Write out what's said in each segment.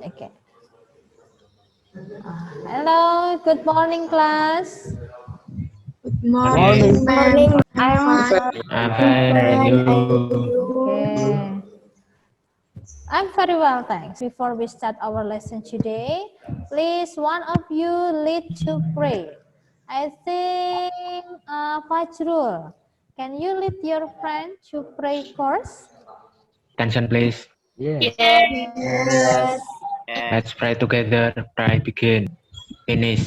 Okay. Hello, good morning, class. Good morning, ma'am. I'm I'm fine, and you? Okay. I'm very well, thanks. Before we start our lesson today, please one of you lead to pray. I think Fajrul, can you lead your friend to pray first? Attention, please. Yes. Yes. Let's pray together. Pray begin. Finish.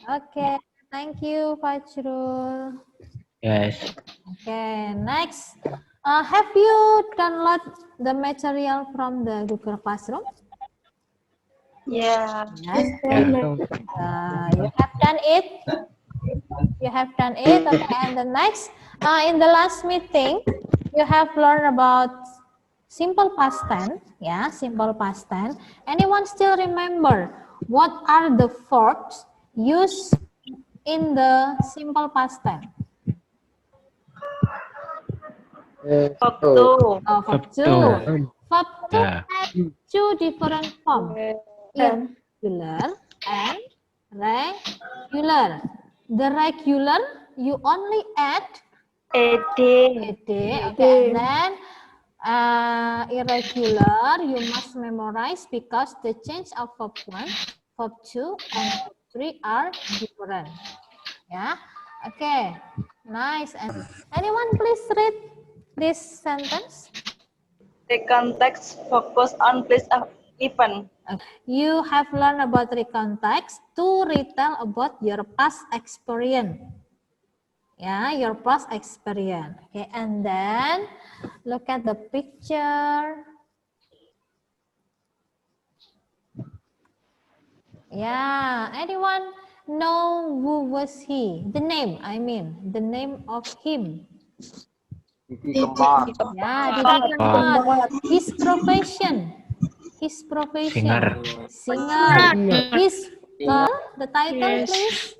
Okay, thank you, Fajrul. Yes. Okay, next. Have you download the material from the Google Classroom? Yeah. Yes. Yeah. You have done it. You have done it. Okay, and the next, in the last meeting, you have learned about simple past tense. Yeah, simple past tense. Anyone still remember what are the verbs used in the simple past tense? Verb two. Verb Verb two. two. Verb two Yeah. have two different forms, irregular and regular. The regular, you only add Ed. a day, okay, and then irregular, you must memorize because the change of verb 1, verb 2, and verb 3 are different. Yeah, okay, nice. And anyone please read this sentence? The context focus on place of event. You have learned about recontext to retell about your past experience. Yeah, your past experience. Okay, and then look at the picture. Yeah, anyone know who was he? The name, I mean, the name of him. Yeah, Didi Kempot. His profession. His profession. Singer. Singer. His, the title please.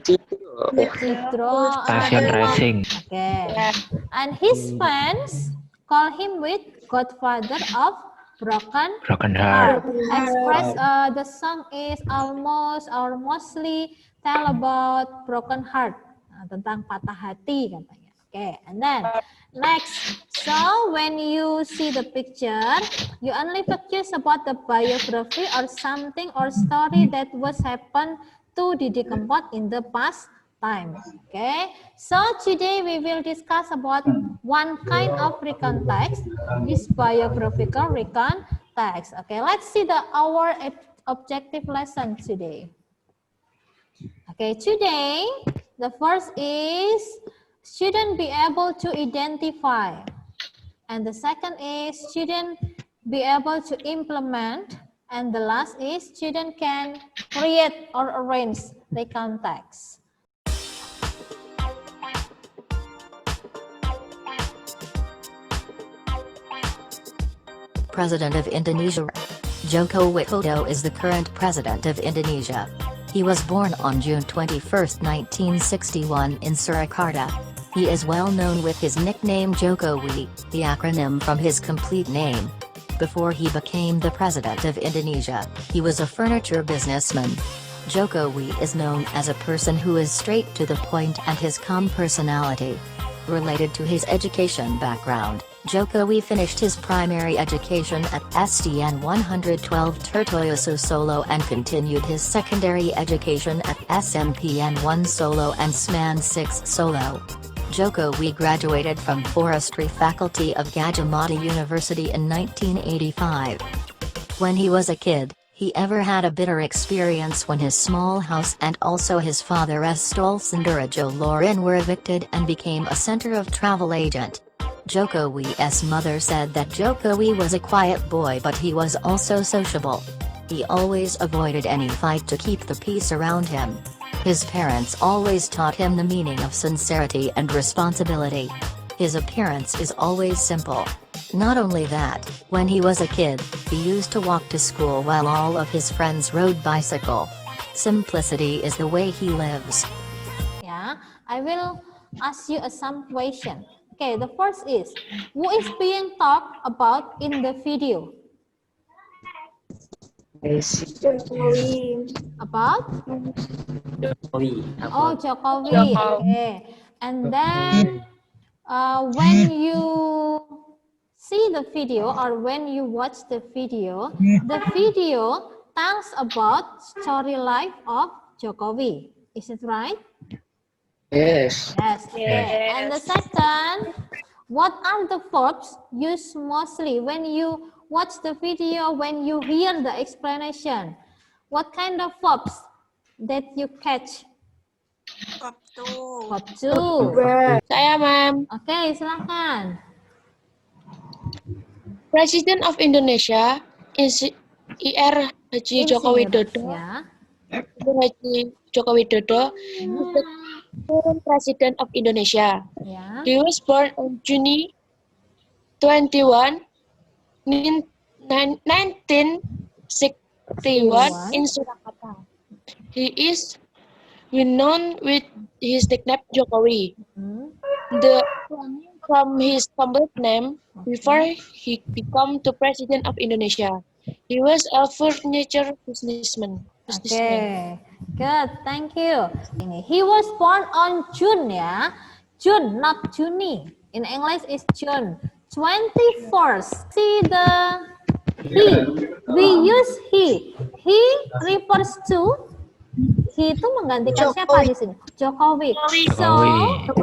Citro. Station Anyone? Racing. Okay. And his fans call him with Godfather of Broken Broken Heart. Heart. Express the song is almost or mostly tell about broken heart. Tentang patah hati katanya. Okay, and then next. So when you see the picture, you only focus about the biography or something or story that was happened to Didi Kempot in the past time. Okay, so today we will discuss about one kind of recontext, this biographical recontext. Okay, let's see our objective lesson today. Okay, today the first is student be able to identify, and the second is student be able to implement, and the last is student can create or arrange recontext. President of Indonesia. Joko Widodo is the current president of Indonesia. He was born on June 21, 1961 in Surakarta. He is well known with his nickname Jokowi, the acronym from his complete name. Before he became the president of Indonesia, he was a furniture businessman. Jokowi is known as a person who is straight to the point and his calm personality. Related to his education background, Jokowi finished his primary education at SDN 112 Tirtoyoso Solo and continued his secondary education at SMPN 1 Solo and SMAN 6 Solo. Jokowi graduated from Forestry Faculty of Gadjah Mada University in 1985. When he was a kid, he ever had a bitter experience when his small house and also his father's stall Sendurajo Lorin were evicted and became a center of travel agent. Jokowi's mother said that Jokowi was a quiet boy but he was also sociable. He always avoided any fight to keep the peace around him. His parents always taught him the meaning of sincerity and responsibility. His appearance is always simple. Not only that, when he was a kid, he used to walk to school while all of his friends rode bicycle. Simplicity is the way he lives. Yeah, I will ask you some question. Okay, the first is, who is being talked about in the video? About? Jokowi. Oh, Jokowi. Okay. And then when you see the video or when you watch the video tells about story life of Jokowi. Is it right? Yes. Yes. Okay. And the second, what are the verbs used mostly when you watch the video, when you hear the explanation? What kind of verbs that you catch? Verb to. Saya, Ma'am. Oke, silakan. President of Indonesia is Ir Haji Joko Widodo. Ya. Haji Joko Widodo is the current President of Indonesia. Ya. He was born on June 21, 1961 in Surakarta. He is known with his nickname Jokowi. The from his complete name before he became the President of Indonesia. He was a furniture businessman. Okay, good, thank you. He was born on June, ya. June, not Juni. In English is June 21st. See the he. We use he. He refers to. He itu menggantikan siapa di sini? Jokowi. So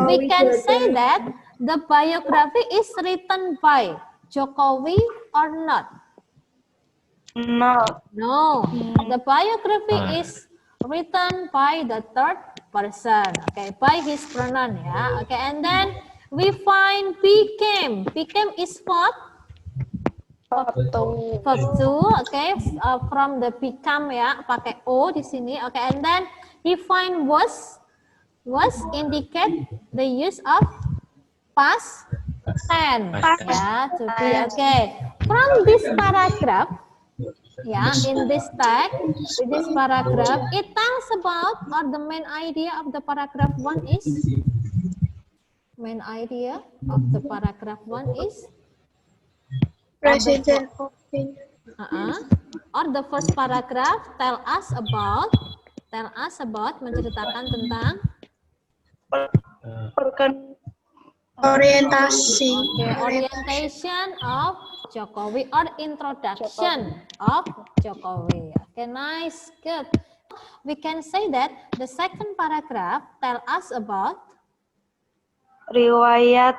we can say that the biography is written by Jokowi or not? No. No, the biography is written by the third person, okay, by his pronoun, ya. Okay, and then we find became. Became is what? Verb to, okay, from the become, ya, pakai o di sini, okay, and then we find was indicate the use of past tense, ya, to be, okay. From this paragraph. Yeah, in this text, in this paragraph, it tells about, or the main idea of the paragraph 1 is, main idea of the paragraph 1 is, President or the first paragraph tell us about, menceritakan tentang orientasi. okay, orientation of Jokowi or introduction of Jokowi. Okay, nice, good. We can say that the second paragraph tell us about Riwayat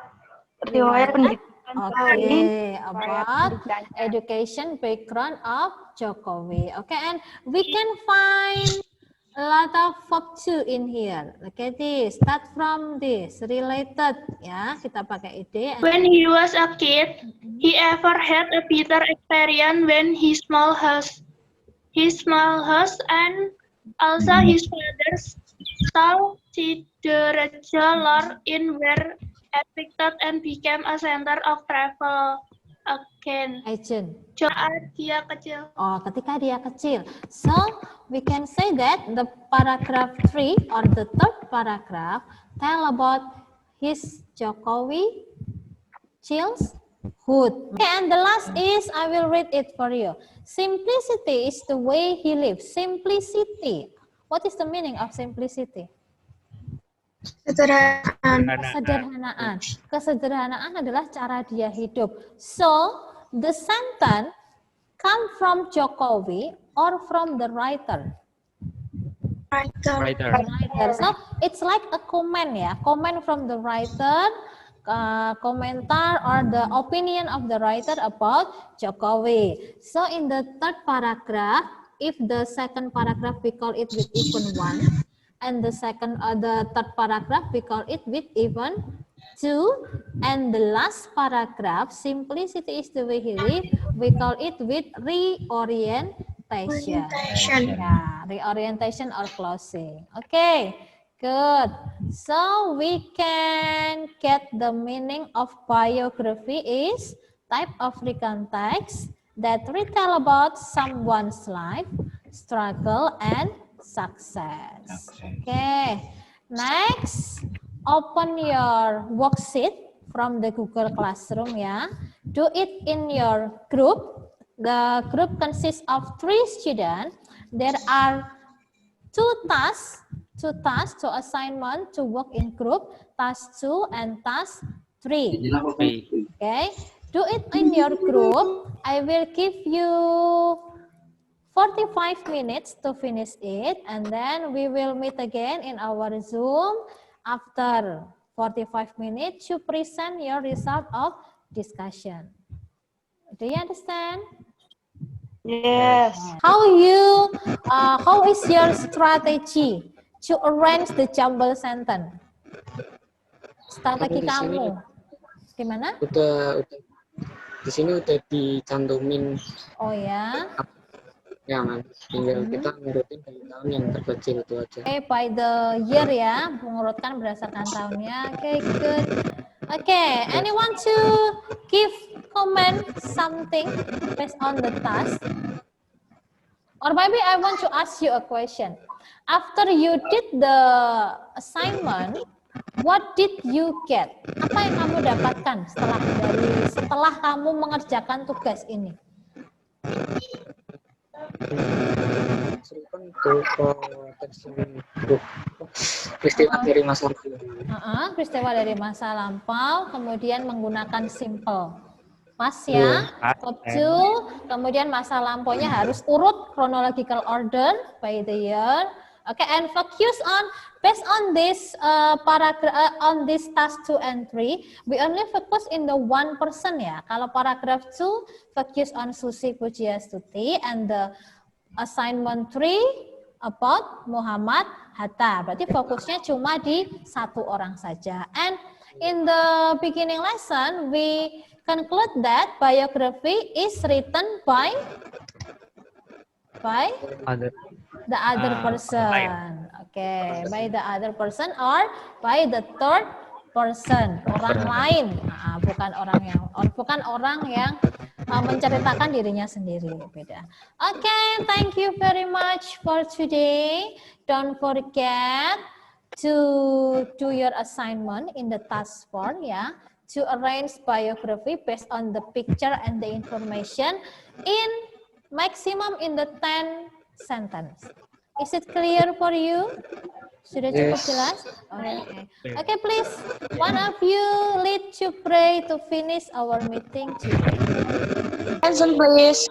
pendidikan. okay, about education background of Jokowi. Okay, and we can find a lot of verb to in here. Look at this. Start from this. Related. Ya, kita pakai ide. When he was a kid, he ever had a bitter experience when his small house and also his father's town Sidorejo Lor in were affected and became a center of travel again. Agent. Saat dia kecil. Oh, ketika dia kecil. So, we can say that the paragraph 3 or the third paragraph tell about his Jokowi childhood. Okay, and the last is, I will read it for you. Simplicity is the way he lives. Simplicity. What is the meaning of simplicity? Kesederhanaan. Kesederhanaan adalah cara dia hidup. So, the sentence come from Jokowi or from the writer? Writer. So, it's like a comment, ya. Comment from the writer, komentar or the opinion of the writer about Jokowi. So, in the third paragraph, if the second paragraph we call it with even 1, and the third paragraph we call it with even 2, and the last paragraph, simplicity is the way he live, we call it with reorientation. Yeah, reorientation or closing. Okay, good. So we can get the meaning of biography is type of written text that retell about someone's life, struggle, and success. Okay, next, open your worksheet from the Google Classroom, ya. Do it in your group. the group consists of 3 students. There are 2 tasks, 2 assignment to work in group, task 2 and task 3. Okay, do it in your group. I will give you 45 minutes to finish it, and then we will meet again in our Zoom after 45 minutes to present your result of discussion. Do you understand? Yes. How is your strategy to arrange the jumble sentence? Strategi Di sini kamu gimana? Udah di sini udah dicantumin Oh ya. ya, Man. Tinggal kita ngurutin dari tahun yang terkecil itu aja. Okay, by the year ya, mengurutkan berdasarkan tahunnya. Okay, good. Okay, anyone to give comment something based on the task? Or maybe I want to ask you a question. After you did the assignment, what did you get? Apa yang kamu dapatkan setelah kamu mengerjakan tugas ini? Peristiwa dari masa lalu. Peristiwa dari masa lampau, kemudian menggunakan simple past ya, verb to, kemudian masa lampaunya harus urut chronological order by the year. Okay, and focus on based on this paragraph on this task 2 and 3, we only focus in the 1% ya. Kalau paragraph 2 focus on Susi Pujiastuti, and the assignment 3 about Muhammad Hatta. Berarti fokusnya cuma di 1 orang saja. And in the beginning lesson we conclude that biography is written by the other person. Okay, by the other person or by the third person, orang lain, bukan orang yang menceritakan dirinya sendiri, beda. Okay, thank you very much for today. Don't forget to do your assignment in the task 4 ya, to arrange biography based on the picture and the information in maximum in the 10 sentence. Is it clear for you? Sudah cukup jelas? Okay. Okay, please, one of you lead to pray to finish our meeting today. Attention, please.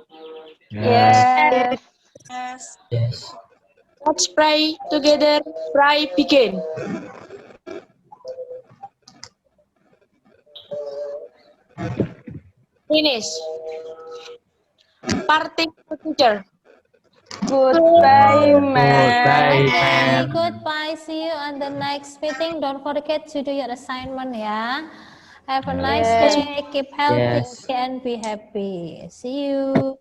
Yes. Yes. Let's pray together. Pray begin. Finish. Parting teacher. Goodbye, Goodbye, man. Okay, goodbye. See you on the next meeting. Don't forget to do your assignment ya. Have a nice day. Keep healthy Yes. and be happy. See you.